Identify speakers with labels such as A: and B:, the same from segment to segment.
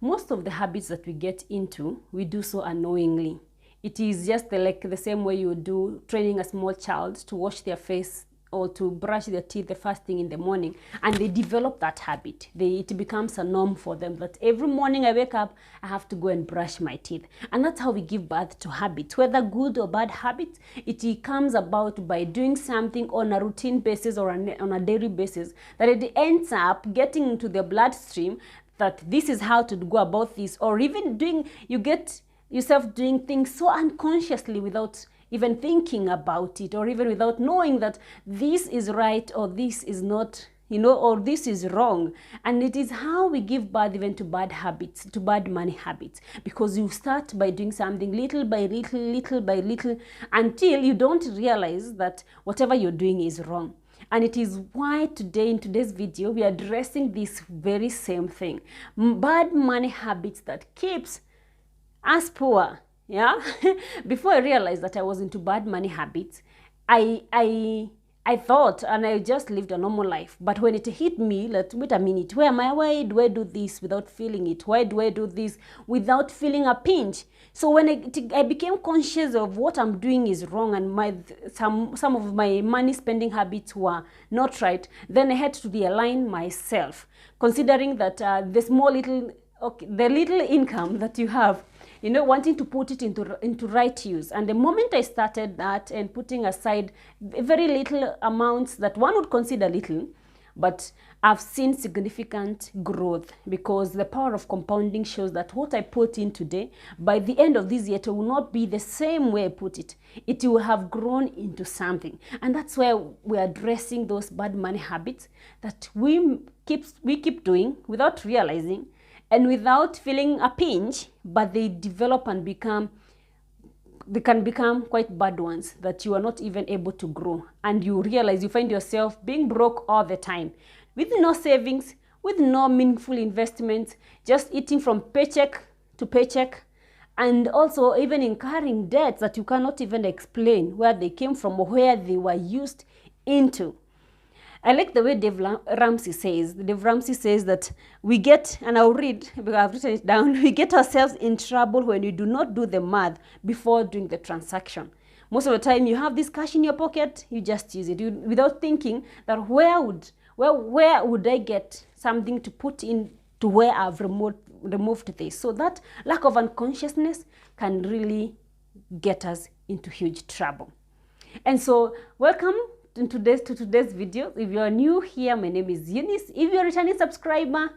A: most of the habits that we get into, we do so unknowingly. It is just like the same way you do training a small child to wash their face or to brush their teeth the first thing in the morning, and they develop that habit. It becomes a norm for them that every morning I wake up, I have to go and brush my teeth. And that's how we give birth to habits, whether good or bad habits. It comes about by doing something on a routine basis or on a daily basis, that it ends up getting into the bloodstream, that this is how to go about this, or even you get yourself doing things so unconsciously without even thinking about it, or even without knowing that this is right or this is not, or this is wrong. And it is how we give birth even to bad habits, to bad money habits, because you start by doing something little by little, until you don't realize that whatever you're doing is wrong. And it is why today, in today's video, we are addressing this very same thing. Bad money habits that keeps us poor. Yeah. Before I realized that I was into bad money habits, I thought, and I just lived a normal life. But when it hit me, like, wait a minute, where am I? Why do I do this without feeling it? Why do I do this without feeling a pinch? So when I became conscious of what I'm doing is wrong, and some of my money spending habits were not right, then I had to realign myself, considering that the little income that you have, wanting to put it into right use. And the moment I started that and putting aside very little amounts that one would consider little, but I've seen significant growth, because the power of compounding shows that what I put in today, by the end of this year, it will not be the same way I put it. It will have grown into something. And that's why we're addressing those bad money habits that we keep doing without realizing, and without feeling a pinch, but they develop and they can become quite bad ones that you are not even able to grow. And you realize you find yourself being broke all the time, with no savings, with no meaningful investments, just eating from paycheck to paycheck, and also even incurring debts that you cannot even explain where they came from or where they were used into. I like the way Dave Ramsey says. Dave Ramsey says that we get, and I'll read because I've written it down, we get ourselves in trouble when we do not do the math before doing the transaction. Most of the time you have this cash in your pocket, you just use it without thinking that where would I get something to put in to where I've removed this. So that lack of unconsciousness can really get us into huge trouble. And so welcome to today's video. If you are new here, my name is Eunice. If you're a returning subscriber,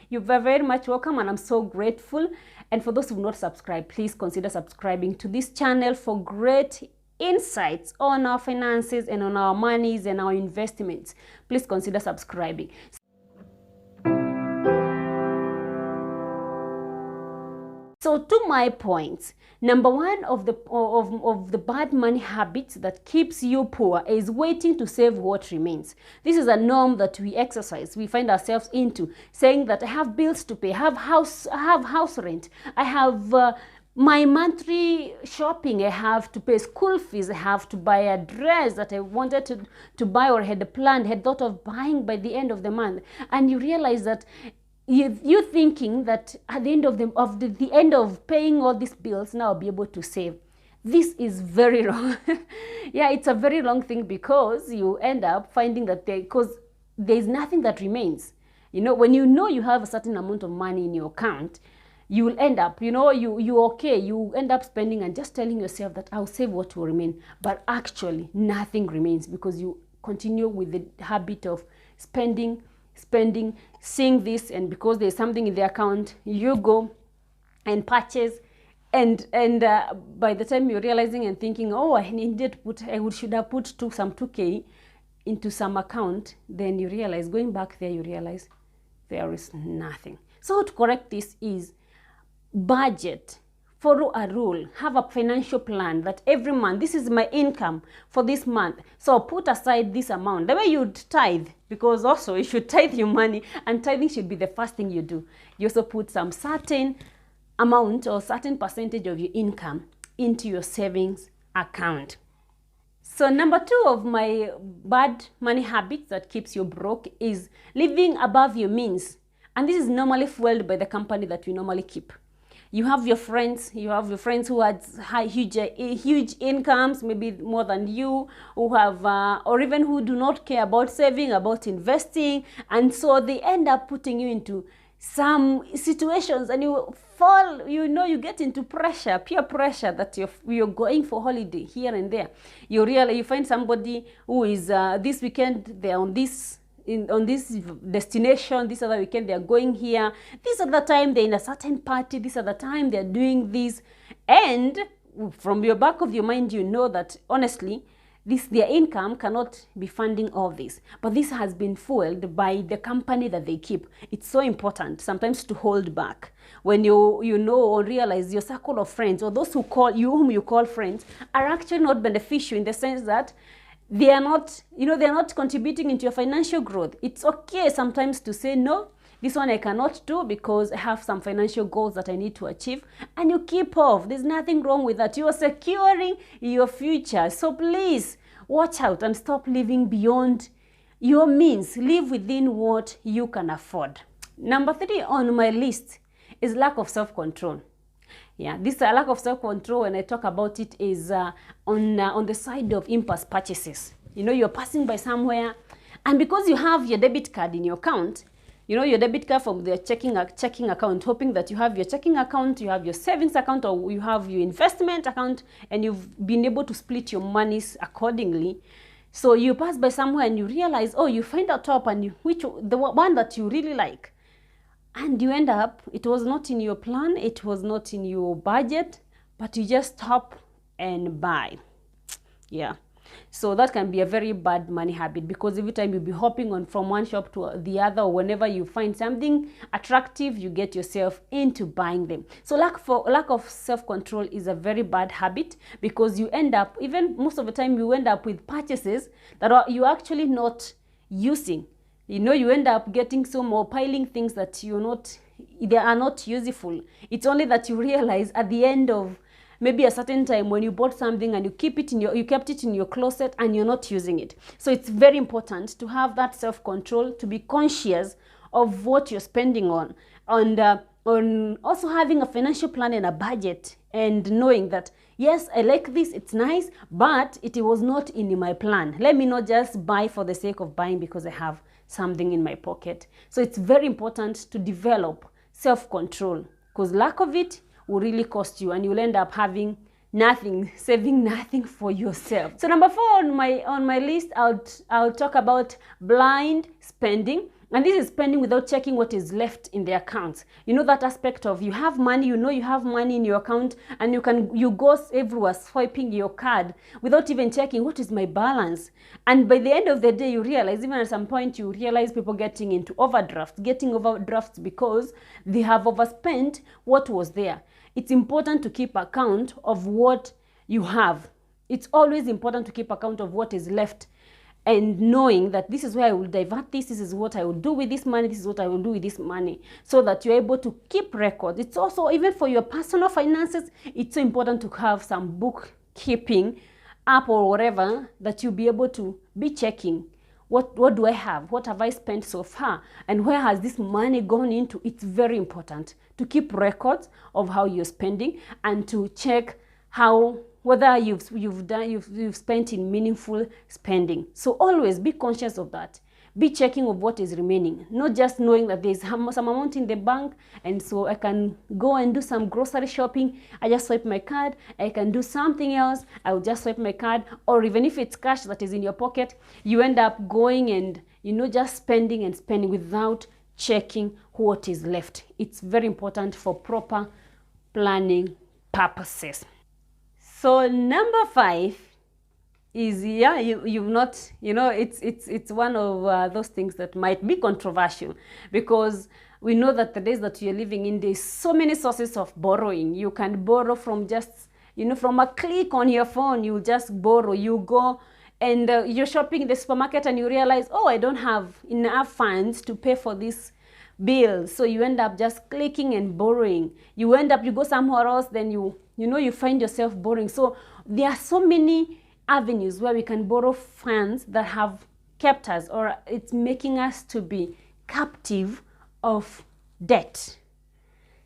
A: you're very much welcome, and I'm so grateful. And for those who have not subscribed, please consider subscribing to this channel for great insights on our finances and on our monies and our investments. Please consider subscribing. So to my points, number one of the bad money habits that keeps you poor is waiting to save what remains. This is a norm that we exercise. We find ourselves into saying that I have bills to pay, I have house rent, I have my monthly shopping, I have to pay school fees, I have to buy a dress that I wanted to buy or had thought of buying by the end of the month. And you realize that you're thinking that at the end of the end of paying all these bills, now I'll be able to save. This is very wrong. Yeah, it's a very wrong thing, because you end up finding that because there's nothing that remains. When you have a certain amount of money in your account, you will end up, you end up spending and just telling yourself that I'll save what will remain. But actually nothing remains, because you continue with the habit of spending, seeing this, and because there's something in the account, you go and purchase, and by the time you're realizing and thinking, oh, I should have put some 2K into some account, then you realize, going back there, you realize there is nothing. So to correct this is budget. Follow a rule, have a financial plan that every month, this is my income for this month, so put aside this amount. The way you'd tithe, because also you should tithe your money, and tithing should be the first thing you do. You also put some certain amount or certain percentage of your income into your savings account. So number two of my bad money habits that keeps you broke is living above your means And this is normally fueled by the company that we normally keep. You have your friends who had huge incomes, maybe more than you, who have, or even who do not care about saving, about investing. And so they end up putting you into some situations and you fall, you get into pressure, peer pressure, that you're going for holiday here and there. You find somebody who is, this weekend, they're on this destination, this other weekend they're going here, this other time they're in a certain party, this other time they're doing this, and from your back of your mind you know that honestly their income cannot be funding all this, but this has been fueled by the company that they keep. It's so important sometimes to hold back when you know or realize your circle of friends, or those whom you call friends, are actually not beneficial, in the sense that they are not, they're not contributing into your financial growth. It's okay sometimes to say, no, this one I cannot do because I have some financial goals that I need to achieve, and you keep off. There's nothing wrong with that. You are securing your future. So please watch out and stop living beyond your means. Live within what you can afford. Number 3 on my list is lack of self-control. Yeah, this lack of self-control, when I talk about it, is on the side of impulse purchases. You're passing by somewhere, and because you have your debit card in your account, your debit card from the checking account, hoping that you have your checking account, you have your savings account, or you have your investment account, and you've been able to split your monies accordingly. So you pass by somewhere and you realize, oh, you find a top, and the one that you really like. And you end up, it was not in your plan, it was not in your budget, but you just stop and buy. Yeah. So that can be a very bad money habit, because every time you'll be hopping on from one shop to the other, or whenever you find something attractive, you get yourself into buying them. So lack of self-control is a very bad habit, because you end up, even most of the time, you end up with purchases that you're actually not using. You end up getting some or piling things that they are not useful. It's only that you realize at the end of maybe a certain time when you bought something and you kept it in your closet and you're not using it. So it's very important to have that self-control, to be conscious of what you're spending on, and on also having a financial plan and a budget, and knowing that, yes, I like this, it's nice, but it was not in my plan. Let me not just buy for the sake of buying because I have something in my pocket. So it's very important to develop self-control, because lack of it will really cost you, and you'll end up having nothing, saving nothing for yourself. So number 4 on my list, I'll talk about blind spending. And this is spending without checking what is left in the accounts. That aspect of, you have money, you have money in your account, and you go everywhere swiping your card without even checking what is my balance. And by the end of the day, you realize, even at some point, you realize people getting overdrafts because they have overspent what was there. It's important to keep account of what you have. It's always important to keep account of what is left, and knowing that this is where I will divert this is what I will do with this money, this is what I will do with this money, so that you're able to keep records. It's also, even for your personal finances, it's so important to have some bookkeeping app or whatever, that you'll be able to be checking. What do I have? What have I spent so far? And where has this money gone into? It's very important to keep records of how you're spending, and to check whether you've spent in meaningful spending. So always be conscious of that. Be checking of what is remaining, not just knowing that there's some amount in the bank, and so I can go and do some grocery shopping. I just swipe my card. I can do something else. I will just swipe my card. Or even if it's cash that is in your pocket, you end up going and just spending and spending without checking what is left. It's very important for proper planning purposes. So number 5 is, it's one of those things that might be controversial, because we know that the days that you're living in, there's so many sources of borrowing. You can borrow from just, from a click on your phone. You just borrow. You go and you're shopping in the supermarket and you realize, oh, I don't have enough funds to pay for this bill. So you end up just clicking and borrowing. You go somewhere else, then you find yourself borrowing. So there are so many avenues where we can borrow funds that have kept us, or it's making us to be captive of debt.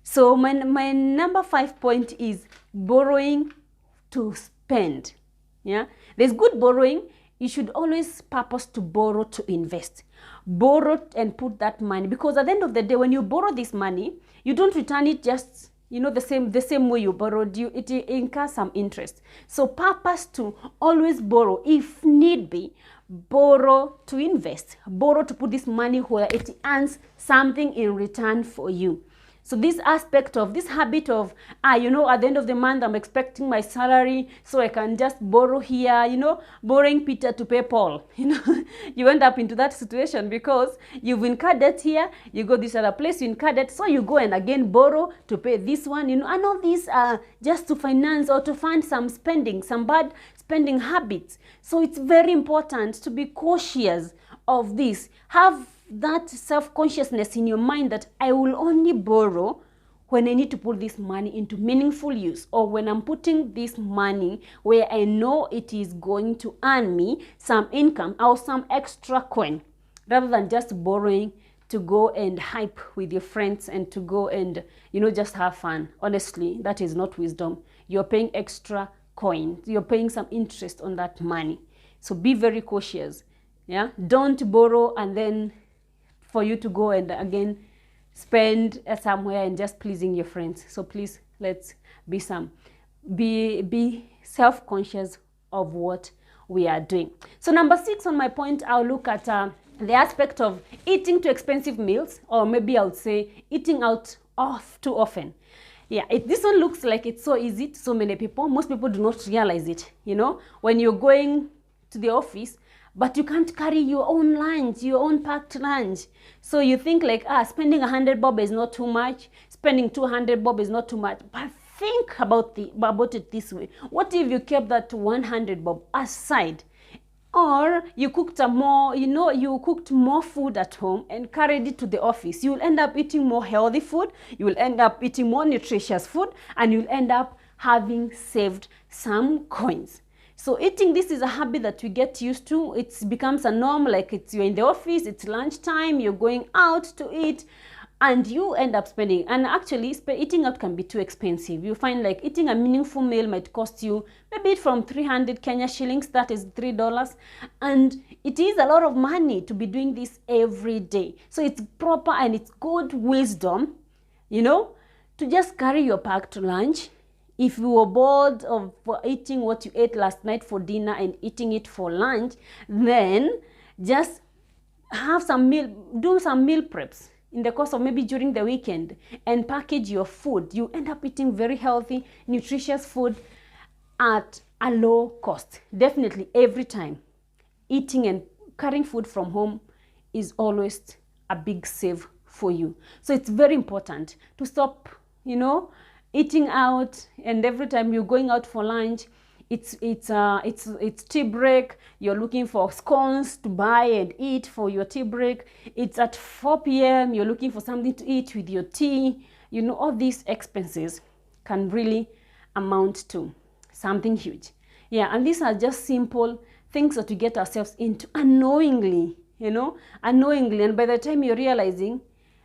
A: So my number 5 point is borrowing to spend. Yeah, there's good borrowing. You should always purpose to borrow to invest. Borrow and put that money, because at the end of the day, when you borrow this money, you don't return it just, you know, the same way you borrowed. It incurs some interest. So purpose to always borrow. If need be, borrow to invest. Borrow to put this money where it earns something in return for you. So this aspect of this habit of, you know, at the end of the month, I'm expecting my salary, so I can just borrow here, you know, borrowing Peter to pay Paul. You know, you end up into that situation because you've incurred debt here, you go this other place, you incur debt, so you go and again borrow to pay this one, you know, and all these are just to finance or to fund some spending, some bad spending habits. So it's very important to be cautious of this. Have that self-consciousness in your mind that I will only borrow when I need to put this money into meaningful use, or when I'm putting this money where I know it is going to earn me some income or some extra coin, rather than just borrowing to go and hype with your friends and to go and, you know, just have fun. Honestly, that is not wisdom. You're paying extra coins. You're paying some interest on that money. So be very cautious. Yeah, don't borrow and then for you to go and again spend somewhere and just pleasing your friends. So please, let's be self-conscious of what we are doing. So number 6 on my point, I'll look at the aspect of eating too expensive meals, or maybe I would say eating out too often. Yeah, this one looks like it's so easy to so many people. Most people do not realize it. You know, when you're going to the office, but you can't carry your own lunch, your own packed lunch. So you think like, spending 100 bob is not too much, spending 200 bob is not too much. But think about it this way. What if you kept that 100 bob aside? Or you cooked you cooked more food at home and carried it to the office. You will end up eating more healthy food, you will end up eating more nutritious food, and you'll end up having saved some coins. So eating, this is a habit that we get used to. It becomes a norm, like you're in the office, it's lunchtime, you're going out to eat, and you end up spending. And actually, eating out can be too expensive. You find like eating a meaningful meal might cost you maybe from 300 Kenya shillings, that is $3. And it is a lot of money to be doing this every day. So it's proper and it's good wisdom, you know, to just carry your packed lunch. If you were bored of eating what you ate last night for dinner and eating it for lunch, then just have do some meal preps in the course of maybe during the weekend and package your food. You end up eating very healthy, nutritious food at a low cost. Definitely every time. Eating and carrying food from home is always a big save for you. So it's very important to stop, you know, eating out, and every time you're going out for lunch, it's tea break, you're looking for scones to buy and eat for your tea break. It's at 4 p.m. you're looking for something to eat with your tea. You know, all these expenses can really amount to something huge. Yeah, and these are just simple things that we get ourselves into unknowingly, you know, unknowingly, and by the time you're realizing,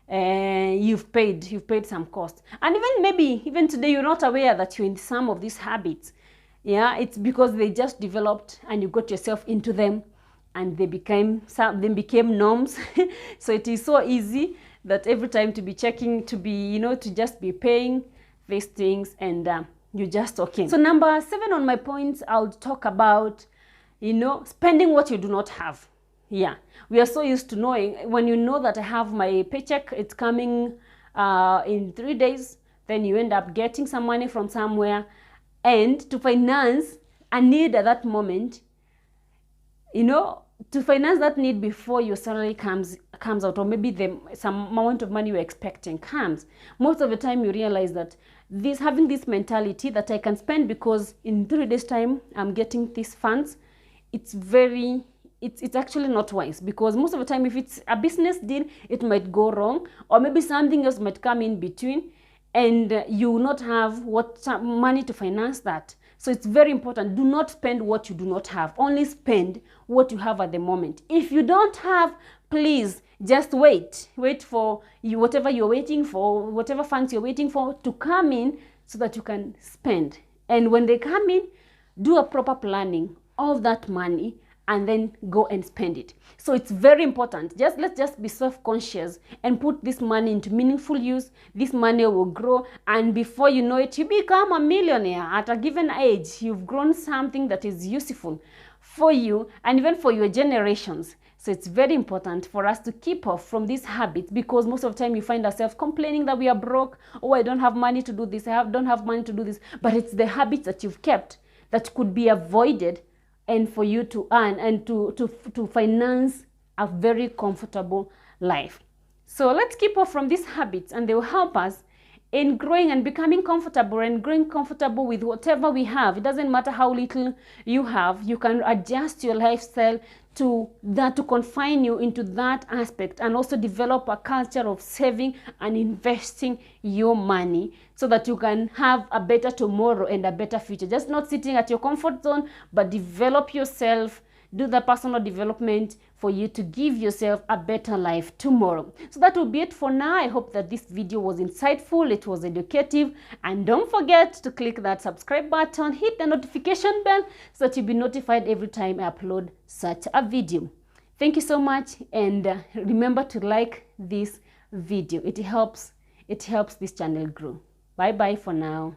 A: you've paid some cost. And even today you're not aware that you're in some of these habits. Yeah, it's because they just developed and you got yourself into them and they became norms. So it is so easy that every time to be checking, to just be paying these things, and you're just okay. So number 7 on my points, I'll talk about, spending what you do not have. Yeah, we are so used to knowing, when you know that I have my paycheck, it's coming in 3 days, then you end up getting some money from somewhere, and to finance a need at that moment, to finance that need before your salary comes out, or maybe some amount of money you're expecting comes. Most of the time you realize that having this mentality that I can spend because in 3 days time I'm getting these funds, it's actually not wise, because most of the time if it's a business deal, it might go wrong, or maybe something else might come in between and you will not have money to finance that. So it's very important. Do not spend what you do not have. Only spend what you have at the moment. If you don't have, please Just wait for you, whatever you're waiting for, whatever funds you're waiting for to come in, so that you can spend. And when they come in, do a proper planning of that money and then go and spend it. So it's very important. Let's just be self-conscious and put this money into meaningful use. This money will grow, and before you know it, you become a millionaire at a given age. You've grown something that is useful for you and even for your generations. So it's very important for us to keep off from these habits, because most of the time you find ourselves complaining that we are broke. Oh, I don't have money to do this. Don't have money to do this. But it's the habits that you've kept that could be avoided, and for you to earn and to finance a very comfortable life. So let's keep off from these habits, and they will help us in growing and becoming comfortable, and growing comfortable with whatever we have. It doesn't matter how little you have. You can adjust your lifestyle to that, to confine you into that aspect, and also develop a culture of saving and investing your money, so that you can have a better tomorrow and a better future. Just not sitting at your comfort zone, but develop yourself, do the personal development for you to give yourself a better life tomorrow. So that will be it for now. I hope that this video was insightful, it was educative, and don't forget to click that subscribe button, hit the notification bell, so that you'll be notified every time I upload such a video. Thank you so much, and remember to like this video. It helps this channel grow. Bye bye for now.